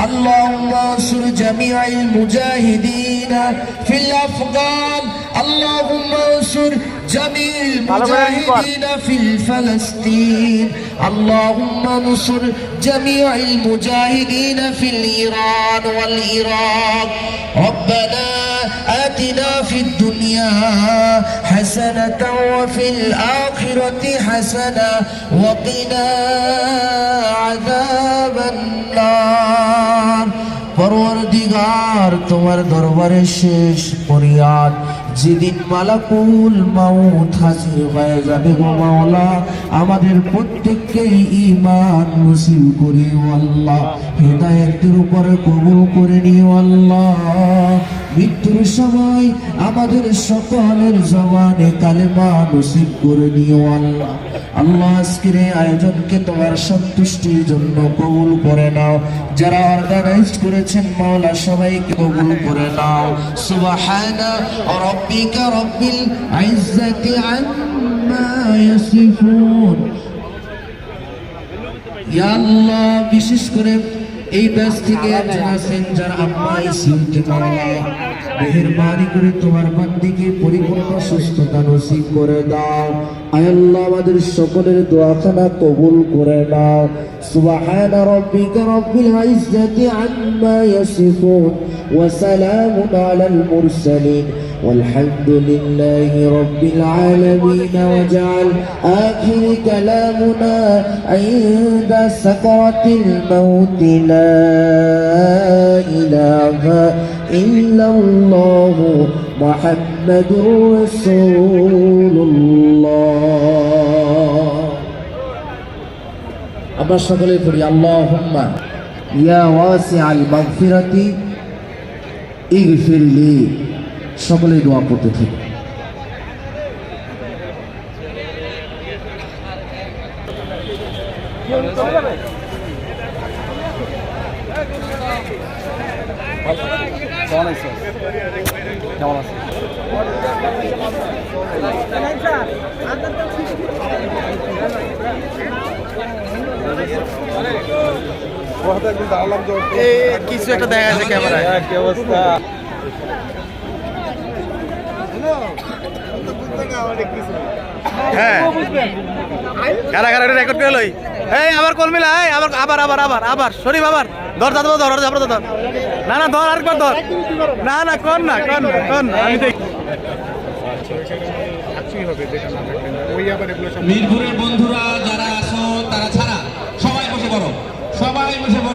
اللهم انصر جميع المجاهدين في الأفغان اللهم انصر جميع المجاهدين في فلسطين اللهم انصر جميع المجاهدين في الإيران والعراق ربنا آتنا في الدنيا حسنة وفي الآخرة حسنة وقنا عذاب النار পরওয়ারদিগার তোমার দরবারে শেষ ফরিয়াদ যেদিন মালাকুল মাউত হাজির হয়ে যাবে গো মাওলা আমাদের প্রত্যেককেই ঈমান নসিব করিও আল্লাহ হিদায়াতের উপরে কবুল করে নিও আল্লাহ মৃত্যুর সময় আমাদের সকলের জবানে কালেমা নসিব করে নিও আল্লাহ আল্লাহ আজকের এই আয়োজনকে তোমার সন্তুষ্টির জন্য কবুল করে নাও যারা অর্গানাইজ করেছেন মাওলা সবাইকে কবুল করে নাও সুবহানা রাব্বিকা রাব্বিল ইজ্জাতি আম্মা ইয়াসিফুন ইয়া আল্লাহ বিশেষ করে এই ব্যাচ থেকে আছেন যারা আম্মা ইসিউতে মাওলা মেহেরবানি করে তোমার বান্দিকে পরিপূর্ণ সুস্থতা নসিব করে দাও আয় আল্লাহ আমাদের সকলের দোয়াখানা কবুল করে নাও সুবহানা রাব্বিকা রাব্বিল ইজ্জাতি আম্মা ইয়াসিফুন ওয়া সালামুন আলাল মুরসালিন والحمد لله رب العالمين واجعل آخر كلامنا عند سكرة الموت لا إله إلا الله محمد رسول الله আমরা সকলে পড়ি আল্লাহুম্মা ইয়া ওয়াসিআল মাগফিরাতি ইগফির লি সকলে দোয়া করতে থাকি কিছু একটা দেখা যাচ্ছে ক্যামেরায় কি অবস্থা হ্যাঁ কারা কারা রেকর্ড করে লই এই আবার কল মিলা এই আবার আবার আবার আবার আবার শরীফ আবার ধর ধর ধর ধর ধর না না ধর আরেকবার ধর না না কোন না আমি দেখি মিরপুরের বন্ধুরা যারা আছো তারা ছাড়া সবাই বসে পড়ো সবাই বসে